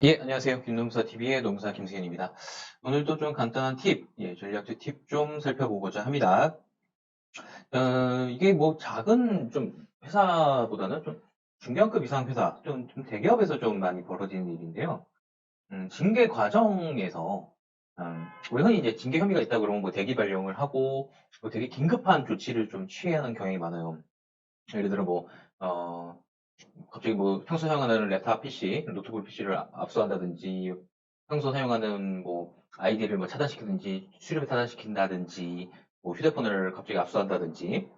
예, 안녕하세요. 김농사TV의 농사 김승현입니다. 오늘도 좀 간단한 팁, 전략적 팁 좀 살펴보고자 합니다. 이게 뭐 작은 좀 회사보다는 좀 중견급 이상 회사, 좀 대기업에서 좀 많이 벌어지는 일인데요. 징계 과정에서, 우리 흔히 이제 징계 혐의가 있다 그러면 뭐 대기 발령을 하고, 뭐 되게 긴급한 조치를 좀 취해야 하는 경향이 많아요. 예를 들어 뭐, 어, 갑자기 뭐 평소 사용하는 랩탑 PC, 노트북 PC를 압수한다든지, 평소 사용하는 뭐 아이디를 뭐 차단시키든지, 수리를 차단시킨다든지, 뭐 휴대폰을 갑자기 압수한다든지,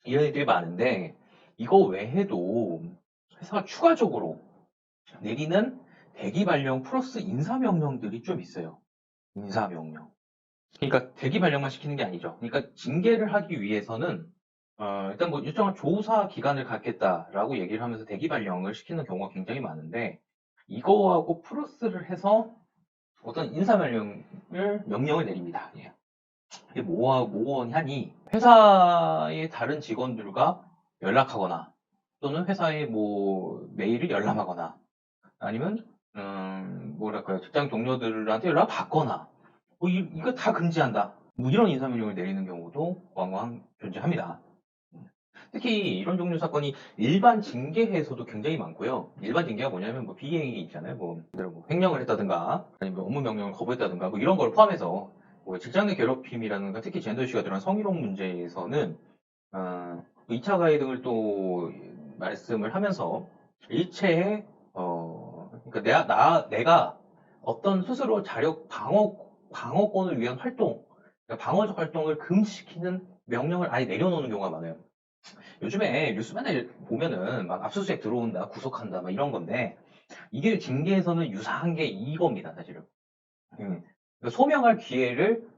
이런 일들이 많은데, 이거 외에도 회사가 추가적으로 내리는 대기 발령 플러스 인사 명령들이 좀 있어요. 인사 명령. 그러니까 대기 발령만 시키는 게 아니죠. 그러니까 징계를 하기 위해서는 일단 뭐 일정한 조사 기간을 갖겠다라고 얘기를 하면서 대기 발령을 시키는 경우가 굉장히 많은데 이거하고 플러스를 해서 어떤 인사 명령을 내립니다. 예. 이게 뭐하니 회사의 다른 직원들과 연락하거나 또는 회사의 뭐 메일을 열람하거나 아니면 뭐랄까요 직장 동료들한테 연락 받거나 뭐 이거 다 금지한다. 뭐 이런 인사명령을 내리는 경우도 왕왕 존재합니다. 특히 이런 종류 사건이 일반 징계에서도 굉장히 많고요. 일반 징계가 뭐냐면 뭐 비행이 있잖아요. 뭐, 예를 들어 뭐 횡령을 했다든가 아니면 업무 명령을 거부했다든가 뭐 이런 걸 포함해서 뭐 직장 내 괴롭힘이라든가 특히 젠더 이슈가 들어간 성희롱 문제에서는 2차 가해 등을 또 말씀을 하면서 일체의 그러니까 내가 어떤 스스로 자력 방어권을 위한 활동, 그러니까 방어적 활동을 금지시키는 명령을 아예 내려놓는 경우가 많아요. 요즘에 뉴스 맨날 보면은 막 압수수색 들어온다, 구속한다, 막 이런 건데 이게 징계에서는 유사한 게 이겁니다, 사실은. 그러니까 소명할 기회를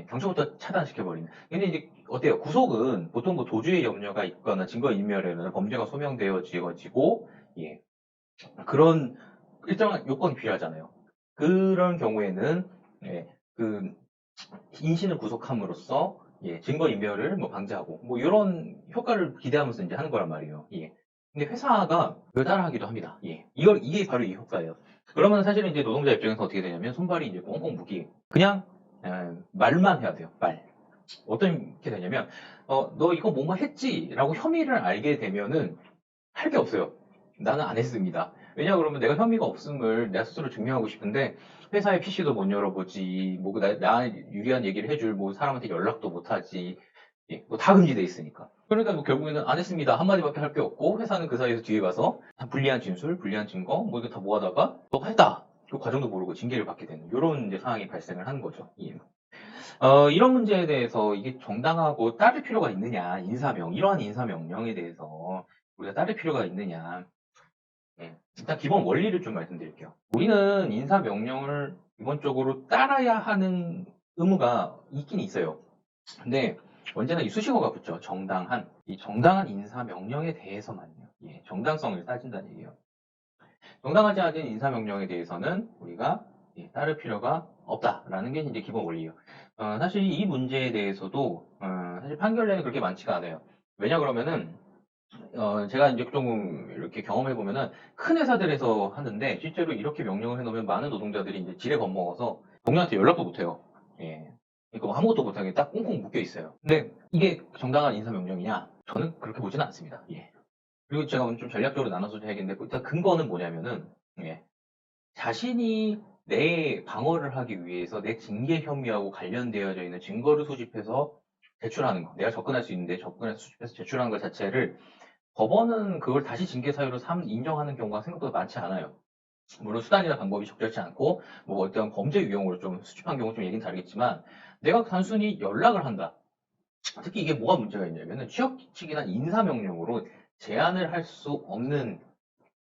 경찰부터 차단시켜버리는. 근데 이제 어때요? 구속은 보통 뭐 도주의 염려가 있거나 증거인멸에는 범죄가 소명되어지고 예, 그런 일정한 요건이 필요하잖아요. 그런 경우에는 예, 그 인신을 구속함으로써 증거인멸을 뭐 방지하고 뭐 이런 효과를 기대하면서 이제 하는 거란 말이에요. 예. 근데 회사가 그걸 따라하기도 합니다. 예. 이게 바로 이 효과예요. 그러면 사실은 이제 노동자 입장에서 어떻게 되냐면 손발이 이제 꽁꽁 묶이. 그냥 말만 해야 돼요. 말. 어떻게 되냐면 너 이거 뭐뭐 했지라고 혐의를 알게 되면은 할 게 없어요. 나는 안 했습니다. 왜냐 그러면 내가 혐의가 없음을 내가 스스로 증명하고 싶은데 회사의 PC도 못 열어보지, 뭐 나 유리한 얘기를 해줄 뭐 사람한테 연락도 못 하지, 뭐 다 금지돼 있으니까. 그러니까 뭐 결국에는 안 했습니다 한마디밖에 할 게 없고 회사는 그 사이에서 뒤에 가서 불리한 진술, 불리한 증거 뭐 이거 다 모아다가 너가 했다. 그 과정도 모르고 징계를 받게 되는 이런 이제 상황이 발생을 하는 거죠. 예. 이런 문제에 대해서 이게 정당하고 따를 필요가 있느냐, 이러한 인사명령에 대해서 우리가 따를 필요가 있느냐. 예. 일단 기본 원리를 좀 말씀드릴게요. 우리는 인사명령을 기본적으로 따라야 하는 의무가 있긴 있어요. 근데 언제나 이 수식어가 붙죠. 정당한. 이 정당한 인사명령에 대해서만요. 예, 정당성을 따진다는 얘기예요. 정당하지 않은 인사명령에 대해서는 우리가 따를 필요가 없다라는 게 이제 기본 원리예요. 사실 이 문제에 대해서도 사실 판결내는 그렇게 많지가 않아요. 왜냐 그러면은 제가 이제 좀 이렇게 경험해 보면은 큰 회사들에서 하는데 실제로 이렇게 명령을 해놓으면 많은 노동자들이 이제 지레 겁먹어서 동료한테 연락도 못 해요. 예. 그러니까 뭐 아무것도 못하게 딱 꽁꽁 묶여 있어요. 근데 이게 정당한 인사 명령이냐? 저는 그렇게 보지는 않습니다. 예. 그리고 제가 오늘 좀 전략적으로 나눠서 해야겠는데 일단 근거는 뭐냐면은 예. 자신이 내 방어를 하기 위해서 내 징계 혐의하고 관련되어져 있는 증거를 수집해서 제출하는 거. 내가 접근할 수 있는데 접근해서 수집해서 제출하는 것 자체를 법원은 그걸 다시 징계 사유로 인정하는 경우가 생각보다 많지 않아요. 물론 수단이나 방법이 적절치 않고 뭐 어떤 범죄 유형으로 좀 수집한 경우 좀 얘기는 다르겠지만 내가 단순히 연락을 한다. 특히 이게 뭐가 문제가 있냐면은 취업 규칙이나 인사명령으로 제한을 할 수 없는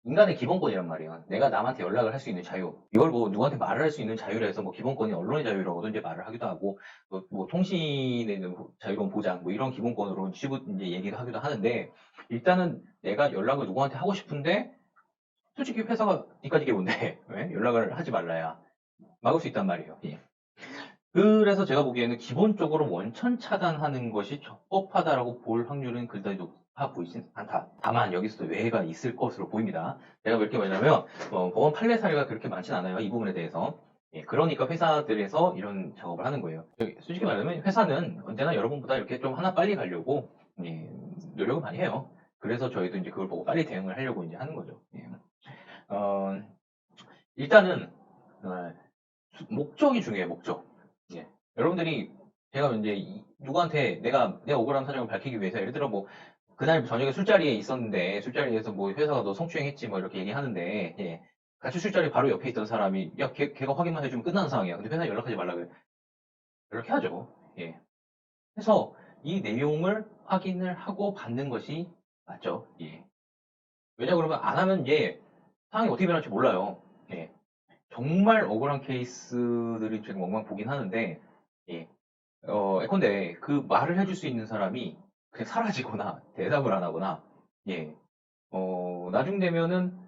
인간의 기본권이란 말이야. 내가 남한테 연락을 할 수 있는 자유. 이걸 뭐 누구한테 말을 할 수 있는 자유라 해서 뭐 기본권이 언론의 자유라고도 이제 말을 하기도 하고, 뭐 통신에 있는 자유로운 보장, 뭐 이런 기본권으로 이제 얘기도 하기도 하는데, 일단은 내가 연락을 누구한테 하고 싶은데, 솔직히 회사가 니까지 게 뭔데, 왜? 연락을 하지 말라야. 막을 수 있단 말이에요. 예. 그래서 제가 보기에는 기본적으로 원천 차단하는 것이 적법하다라고 볼 확률은 그다지 높아 보이진 않다. 다만 여기서도 외가 있을 것으로 보입니다. 제가 왜 이렇게 말하냐면 법원 판례 사례가 그렇게 많진 않아요. 이 부분에 대해서. 예, 그러니까 회사들에서 이런 작업을 하는 거예요. 솔직히 말하면 회사는 언제나 여러분보다 이렇게 좀 하나 빨리 가려고 예, 노력을 많이 해요. 그래서 저희도 이제 그걸 보고 빨리 대응을 하려고 이제 하는 거죠. 예. 어, 일단은 어, 목적이 중요해요. 목적. 예. 여러분들이 제가 이제 누구한테 내가 억울한 사정을 밝히기 위해서 예를 들어 뭐 그날 저녁에 술자리에 있었는데 술자리에서 뭐 회사가 너 성추행했지 뭐 이렇게 얘기하는데 예. 같이 술자리 바로 옆에 있던 사람이 야 걔가 확인만 해주면 끝나는 상황이야. 근데 회사에 연락하지 말라 그래. 연락해야죠. 예. 그래서 이 내용을 확인을 하고 받는 것이 맞죠. 예. 왜냐 그러면 안 하면 이제 상황이 어떻게 변할지 몰라요. 예. 정말 억울한 케이스들이 지금 엉망 보긴 하는데, 예. 예컨대 그 말을 해줄 수 있는 사람이 그냥 사라지거나 대답을 안 하거나, 예. 나중 되면은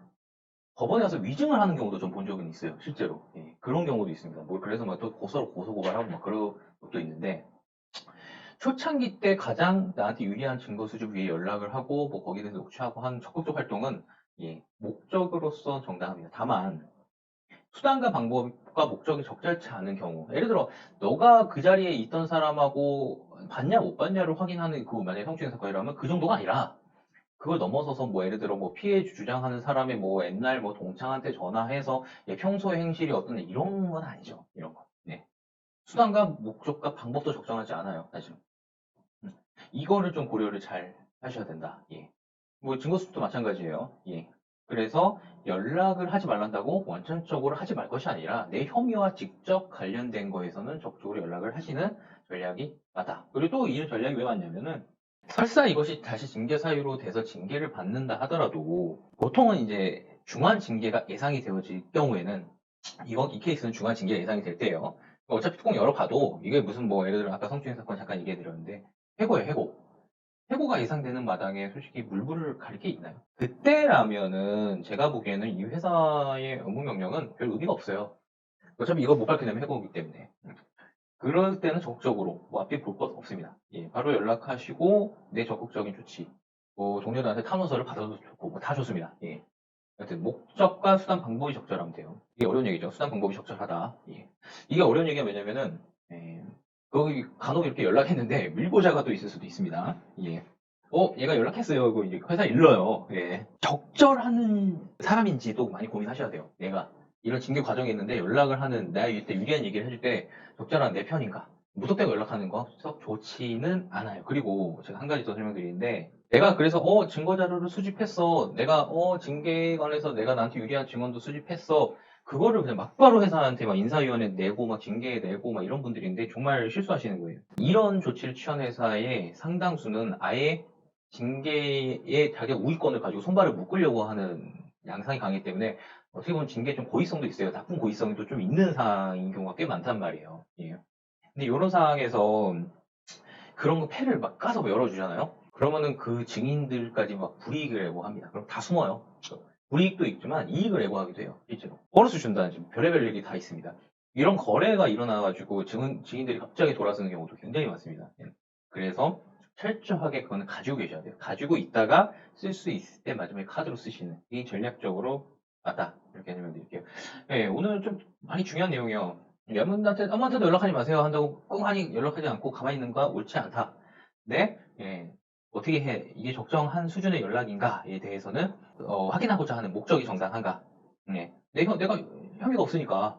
법원에 가서 위증을 하는 경우도 좀 본 적은 있어요. 실제로. 예. 그런 경우도 있습니다. 뭐 그래서 막 또 고소로 고소고발하고 막 그런 것도 있는데, 초창기 때 가장 나한테 유리한 증거 수집 위해 연락을 하고, 뭐 거기에 대해서 녹취하고 하는 적극적 활동은, 예. 목적으로서 정당합니다. 다만, 수단과 방법과 목적이 적절치 않은 경우. 예를 들어, 너가 그 자리에 있던 사람하고 봤냐, 못 봤냐를 확인하는 그 만약에 성추행 사건이라면 그 정도가 아니라, 그걸 넘어서서 뭐 예를 들어 뭐 피해 주장하는 사람의 뭐 옛날 뭐 동창한테 전화해서 평소 행실이 어떤 이런 건 아니죠. 이런 거. 네. 수단과 목적과 방법도 적정하지 않아요. 사실. 이거를 좀 고려를 잘 하셔야 된다. 예. 뭐 증거수집도 마찬가지예요. 예. 그래서 연락을 하지 말란다고 원천적으로 하지 말 것이 아니라 내 혐의와 직접 관련된 거에서는 적극적으로 연락을 하시는 전략이 맞다. 그리고 또 이 전략이 왜 맞냐면은 설사 이것이 다시 징계 사유로 돼서 징계를 받는다 하더라도 보통은 이제 중한 징계가 예상이 되어질 경우에는 이 케이스는 중한 징계가 예상이 될 때예요. 어차피 뚜껑 열어봐도 이게 무슨 뭐 예를 들어 아까 성추행 사건 잠깐 얘기해 드렸는데 해고예요, 해고. 해고가 예상되는 마당에 솔직히 물불을 가릴 게 있나요? 그때라면은 제가 보기에는 이 회사의 업무 명령은 별 의미가 없어요. 어차피 이거 못 밝혀내면 해고이기 때문에. 그럴 때는 적극적으로 뭐 앞뒤 볼 것 없습니다. 예, 바로 연락하시고 내 적극적인 조치. 뭐 동료들한테 탄원서를 받아도 좋고 뭐 다 좋습니다. 예. 하여튼 목적과 수단 방법이 적절하면 돼요. 이게 어려운 얘기죠. 수단 방법이 적절하다. 예. 이게 어려운 얘기가 왜냐면은 거기 간혹 이렇게 연락했는데 밀고자가 또 있을 수도 있습니다. 예. 얘가 연락했어요. 이거 이제 회사 일러요. 예. 적절한 사람인지도 많이 고민하셔야 돼요. 내가 이런 징계 과정이 있는데 연락을 하는 나 이때 유리한 얘기를 해줄 때 적절한 내 편인가? 무턱대고 연락하는 거 썩 좋지는 않아요. 그리고 제가 한 가지 더 설명드리는데 내가 그래서 증거 자료를 수집했어. 내가 징계에 관해서 내가 나한테 유리한 증언도 수집했어. 그거를 그냥 막바로 회사한테 막 인사위원회 내고 막 징계 내고 막 이런 분들인데 정말 실수하시는 거예요. 이런 조치를 취한 회사의 상당수는 아예 징계에 자기 우위권을 가지고 손발을 묶으려고 하는 양상이 강하기 때문에 어떻게 보면 징계에 좀 고의성도 있어요. 나쁜 고의성도 좀 있는 상황인 경우가 꽤 많단 말이에요. 예. 근데 이런 상황에서 그런 거 패를 막 까서 열어주잖아요. 그러면은 그 증인들까지 막 불이익을 애고합니다. 그럼 다 숨어요. 불이익도 있지만 이익을 애고하기도 해요. 실제로. 보너스 준다는 지금 별의별 일이 다 있습니다. 이런 거래가 일어나가지고 증인들이 갑자기 돌아서는 경우도 굉장히 많습니다. 예. 그래서 철저하게 그거는 가지고 계셔야 돼요. 가지고 있다가 쓸 수 있을 때 마지막에 카드로 쓰시는 이 전략적으로 맞다. 이렇게 설명드릴게요. 예, 오늘 좀 많이 중요한 내용이에요. 아무한테도 연락하지 마세요 한다고 꽁하니 연락하지 않고 가만히 있는 거 옳지 않다. 네, 예, 어떻게 해? 이게 적정한 수준의 연락인가에 대해서는 확인하고자 하는 목적이 정당한가? 네, 내가 혐의가 없으니까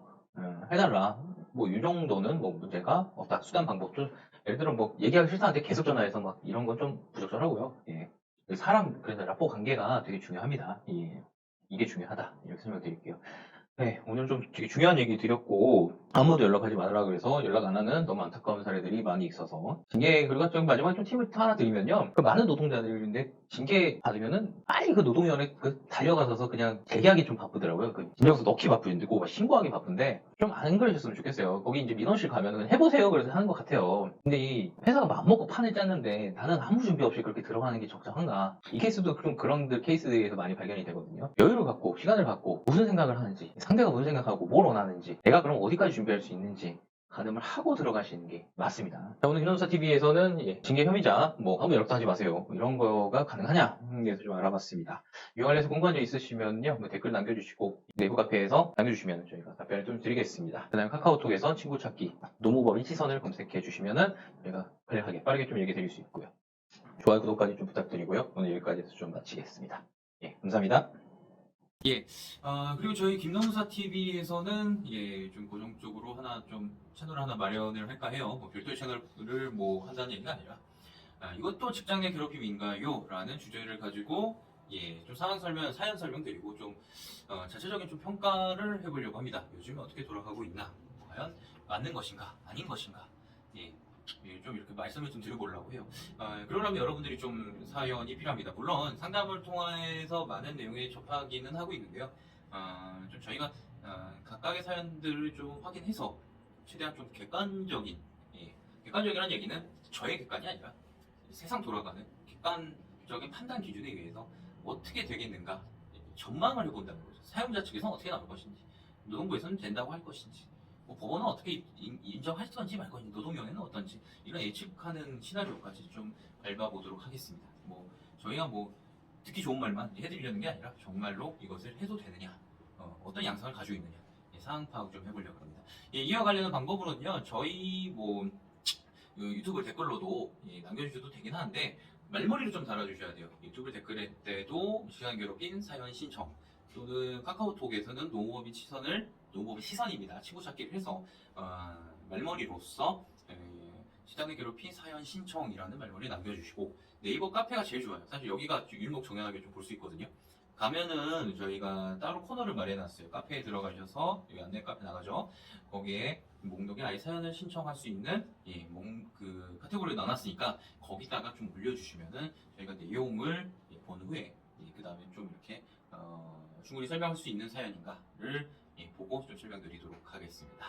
해달라. 뭐 이 정도는 뭐 문제가 없다. 수단 방법도 예를 들어 뭐 얘기하기 싫다는데 계속 전화해서 막 이런 건 좀 부적절하고요. 예. 사람 그래서 라포 관계가 되게 중요합니다. 예. 이게 중요하다. 이렇게 설명드릴게요. 네, 오늘 좀 되게 중요한 얘기 드렸고, 아무도 연락하지 말라 그래서 연락 안 하는 너무 안타까운 사례들이 많이 있어서, 징계, 그리고 좀 마지막에 좀 팁을 하나 드리면요. 그 많은 노동자들인데, 징계 받으면은 빨리 그 노동위원회 달려가서 그냥 재계하기 좀 바쁘더라고요. 그 진정서 넣기 바쁜데, 고 신고하기 바쁜데, 좀 안 그러셨으면 좋겠어요. 거기 이제 민원실 가면은 해보세요. 그래서 하는 것 같아요. 근데 이 회사가 맘먹고 판을 짰는데, 나는 아무 준비 없이 그렇게 들어가는 게 적정한가? 이 케이스도 좀 그런 케이스에서 많이 발견이 되거든요. 여유를 갖고, 시간을 갖고, 무슨 생각을 하는지, 상대가 무슨 생각하고 뭘 원하는지, 내가 그럼 어디까지 준비할 수 있는지 가늠을 하고 들어가시는 게 맞습니다. 자, 오늘 김남사TV에서는 징계 혐의자, 아무 연락도 하지 마세요. 이런 거가 가능하냐? 그래서 좀 알아봤습니다. 이 관련해서 궁금한 점 있으시면요, 댓글 남겨주시고, 내부 카페에서 남겨주시면 저희가 답변을 좀 드리겠습니다. 그 다음에 카카오톡에서 친구 찾기, 노무법인 시선을 검색해 주시면은 저희가 간략하게 빠르게 좀 얘기 드릴 수 있고요. 좋아요, 구독까지 좀 부탁드리고요. 오늘 여기까지 해서 좀 마치겠습니다. 감사합니다. 그리고 저희 김남사 TV에서는 좀 고정적으로 채널 하나 마련을 할까 해요. 별도의 채널을 한다는 얘기가 아니라 이것도 직장 내 괴롭힘인가요? 라는 주제를 가지고 좀 사연 설명 드리고 좀 자체적인 좀 평가를 해보려고 합니다. 요즘에 어떻게 돌아가고 있나? 과연 맞는 것인가? 아닌 것인가? 좀 이렇게 말씀을 좀 드려보려고 해요. 그러려면 여러분들이 좀 사연이 필요합니다. 물론 상담을 통해서 많은 내용에 접하기는 하고 있는데요. 좀 저희가 각각의 사연들을 좀 확인해서 최대한 좀 객관적이라는 얘기는 저의 객관이 아니라 세상 돌아가는 객관적인 판단 기준에 의해서 어떻게 되겠는가 전망을 해본다는 거죠. 사용자 측에서는 어떻게 나올 것인지, 노동부에서는 된다고 할 것인지, 법원은 어떻게 인정할 건지 말 건지, 노동위원회는 어떤지, 이런 예측하는 시나리오까지 좀 밟아보도록 하겠습니다. 저희가 듣기 좋은 말만 해드리려는 게 아니라 정말로 이것을 해도 되느냐, 어떤 양상을 가지고 있느냐, 상황 파악 좀 해보려고 합니다. 이와 관련한 방법으로는요, 저희 유튜브 댓글로도 남겨주셔도 되긴 하는데, 말머리를 좀 달아주셔야 돼요. 유튜브 댓글 때도 시간 괴롭힌 사연 신청, 또는 카카오톡에서는 노무법인 시선입니다. 친구 찾기를 해서 말머리로서 시장을 괴롭힌 사연 신청이라는 말머리 남겨주시고, 네이버 카페가 제일 좋아요. 사실 여기가 일목정연하게 좀 볼 수 있거든요. 가면은 저희가 따로 코너를 마련해놨어요. 카페에 들어가셔서 여기 안내 카페 나가죠. 거기에 목록에 아예 사연을 신청할 수 있는 그 카테고리를 나눴으니까 거기다가 좀 올려주시면은 저희가 내용을 본 후에 그 다음에 좀 이렇게 충분히 설명할 수 있는 사연인가를 보고 좀 설명드리도록 하겠습니다.